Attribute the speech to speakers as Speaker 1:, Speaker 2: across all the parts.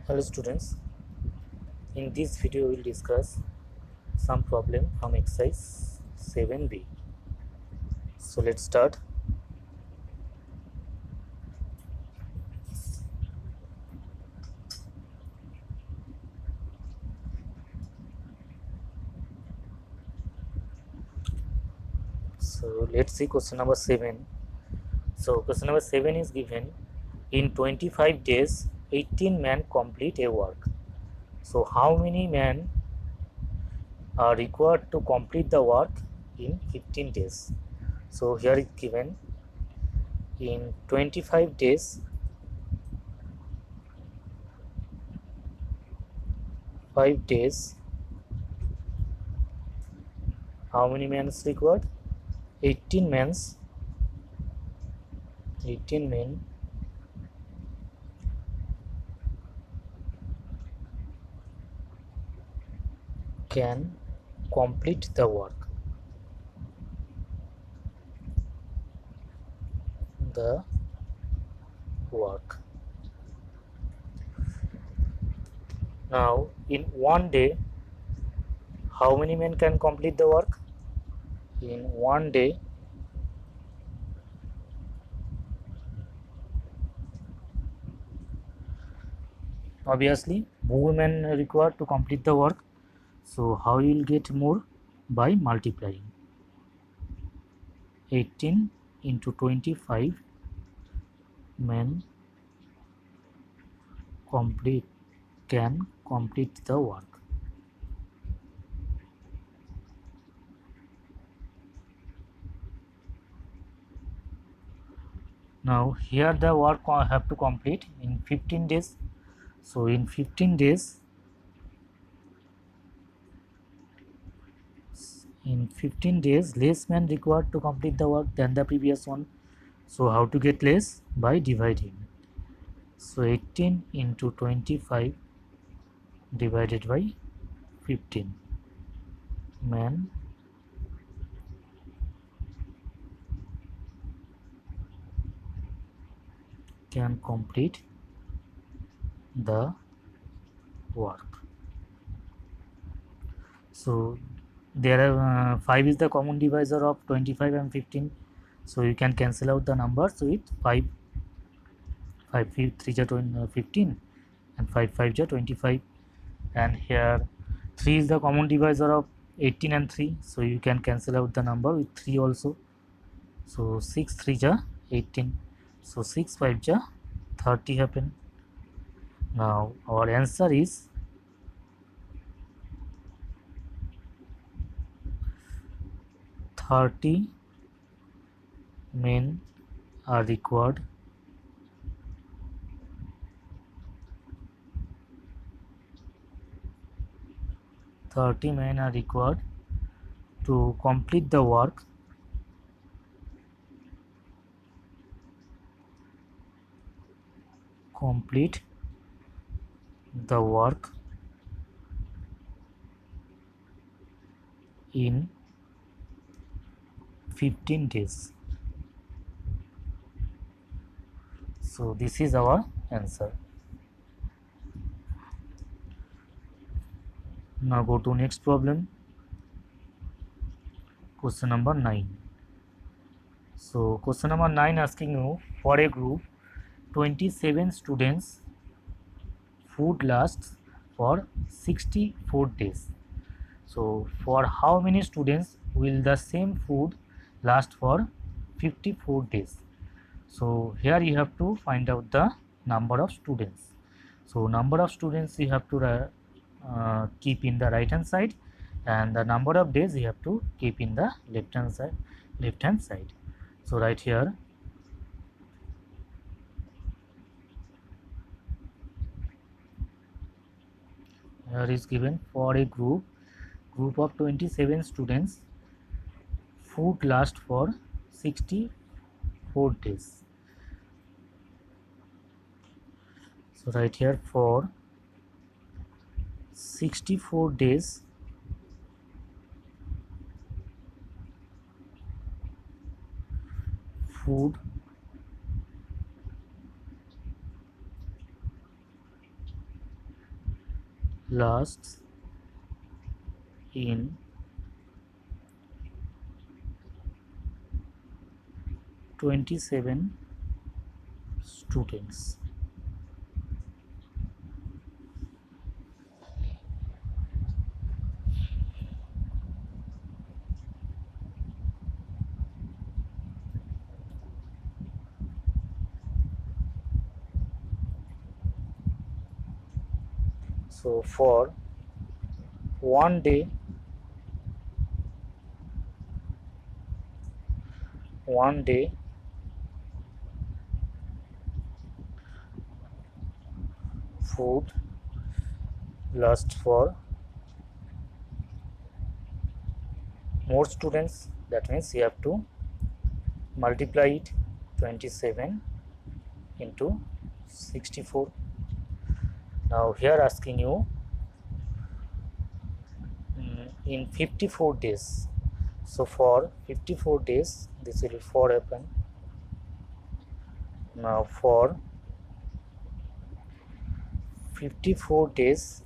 Speaker 1: Hello students, in this video we will discuss some problem from exercise 7b. So let's start. So let's see question number 7. So question number 7 is given, in 25 days 18 men complete a work. So how many men are required to complete the work in 15 days? So here is given, in 25 days 5 days how many men is required? 18 men 18 men can complete the work. The work. Now, in one day, how many men can complete the work? In one day, obviously, more men required to complete the work. So, how you will get more? By multiplying 18 into 25 men complete can complete the work. Now here the work have to complete in 15 days. So in 15 days, less men required to complete the work than the previous one. So how to get less? By dividing. So 18 into 25 divided by 15 men can complete the work. So there are 5 is the common divisor of 25 and 15. So you can cancel out the numbers with 5 3 are 15 and 5 are 25, and here 3 is the common divisor of 18 and 3, so you can cancel out the number with 3 also. So 6 3 are 18, so 6 5 are 30 happen. Now our answer is 30 men are required 30 men are required to complete the work complete the work in 15 days. So this is our answer. Now go to next problem, question number 9. So question number 9 asking you, for a group 27 students, food lasts for 64 days. So for how many students will the same food last for 54 days? So here you have to find out the number of students. So number of students you have to keep in the right hand side, and the number of days you have to keep in the left hand side. So right here, is given, for a group of 27 students, food lasts for 64 days. So right here, for 64 days food lasts in 27 students. So for one day, food lasts for more students. That means you have to multiply it 27 into 64. Now here asking you in 54 days. So for 54 days this will be 4 happen. Now for 54 days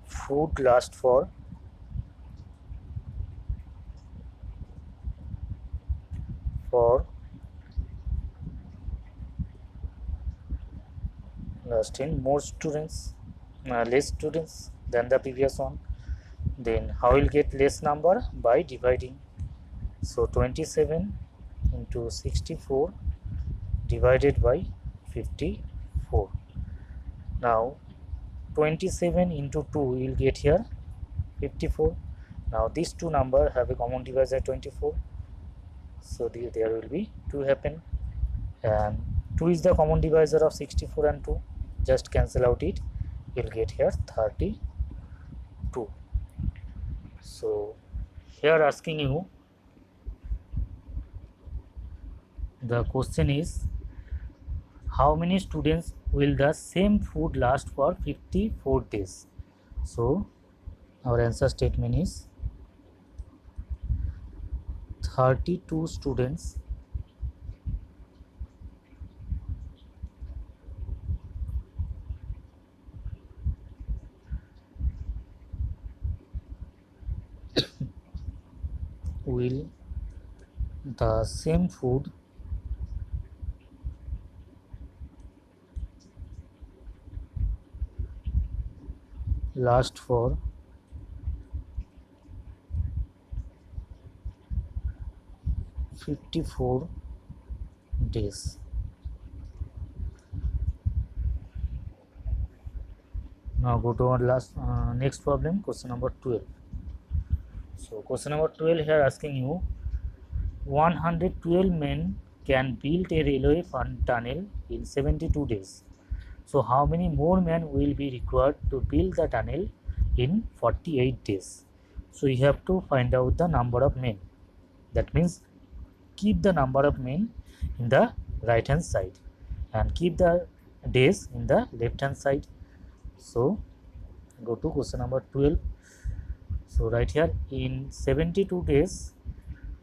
Speaker 1: food lasts for lasting more students, less students than the previous one. Then how will get less number? By dividing. So 27 into 64 divided by 54. Now 27 into 2 will get here 54. Now these two numbers have a common divisor 24. So there will be 2 happen, and 2 is the common divisor of 64 and 2. Just cancel out it, you'll get here 32. So here asking you, the question is how many students will the same food last for 54 days? So our answer statement is 32 students will the same food last for 54 days. Now go to our next problem, question number 12. So question number 12 here asking you 112 men can build a railway tunnel in 72 days. So how many more men will be required to build the tunnel in 48 days? So you have to find out the number of men. That means keep the number of men in the right hand side and keep the days in the left hand side. So go to question number 12. So right here in 72 days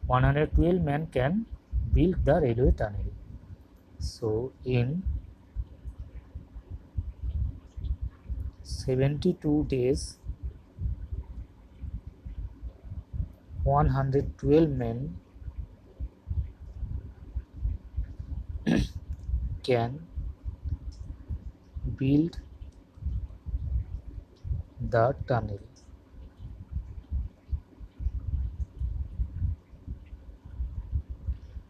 Speaker 1: 112 men can build the railway tunnel. So in 72 days 112 men can build the tunnel.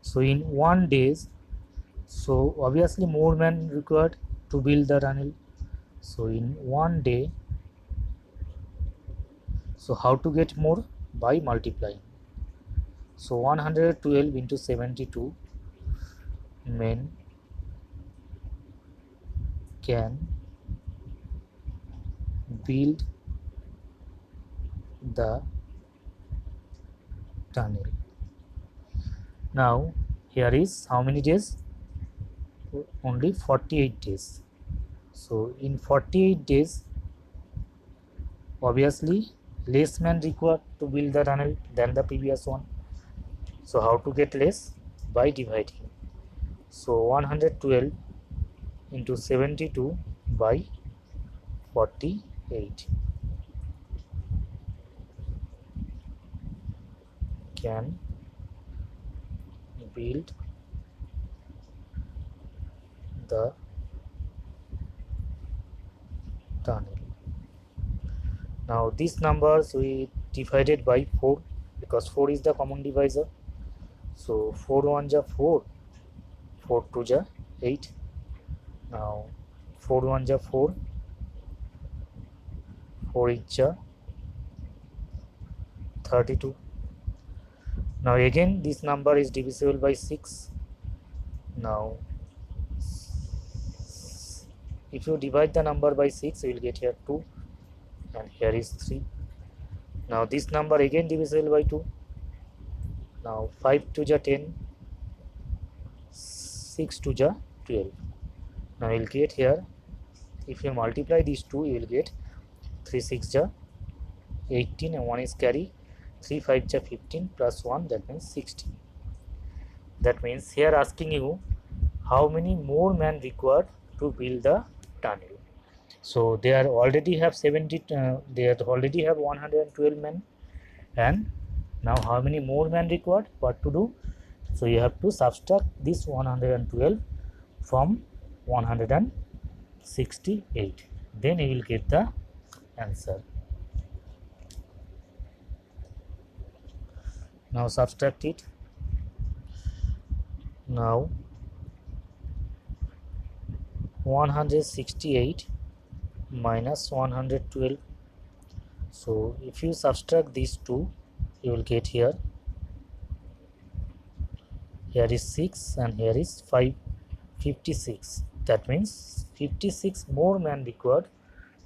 Speaker 1: So in 1 day, so obviously more men required to build the tunnel. So in 1 day, so how to get more? By multiplying. So 112 into 72 men can build the tunnel. Now here is how many days? Only 48 days. So in 48 days obviously less men required to build the tunnel than the previous one. So how to get less? By dividing. So 112 into 72 by 48 can build the tunnel. Now these numbers we divided by 4 because 4 is the common divisor. So 4 1 ja 4, 4 2 ja 8. Now 4 1 ja 4, 4 8 ja 32. Now again this number is divisible by 6. Now if you divide the number by 6, you will get here 2 and here is 3. Now this number again divisible by 2. Now 5 2 ja 10, 6 2 ja 12. Now you will get here, if you multiply these two, you will get 3 6 ja 18 and 1 is carry, 3 5 ja 15 plus 1, that means 16. That means here asking you how many more men required to build the tunnel. So they are already have 112 men, and now how many more men required? What to do? So you have to subtract this 112 from 168, then you will get the answer. Now subtract it. Now 168 minus 112. So if you subtract these two, you will get here is 6 and here is 56. That means 56 more men required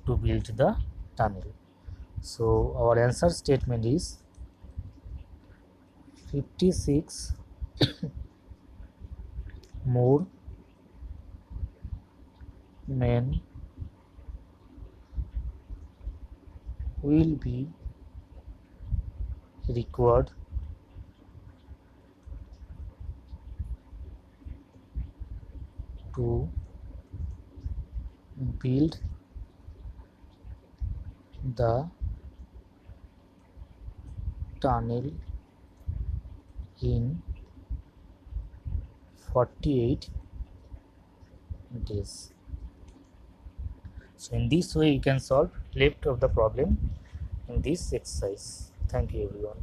Speaker 1: to build the tunnel. So our answer statement is 56 more men will be required to build the tunnel in 48 days. So in this way you can solve left of the problem in this exercise. Thank you everyone.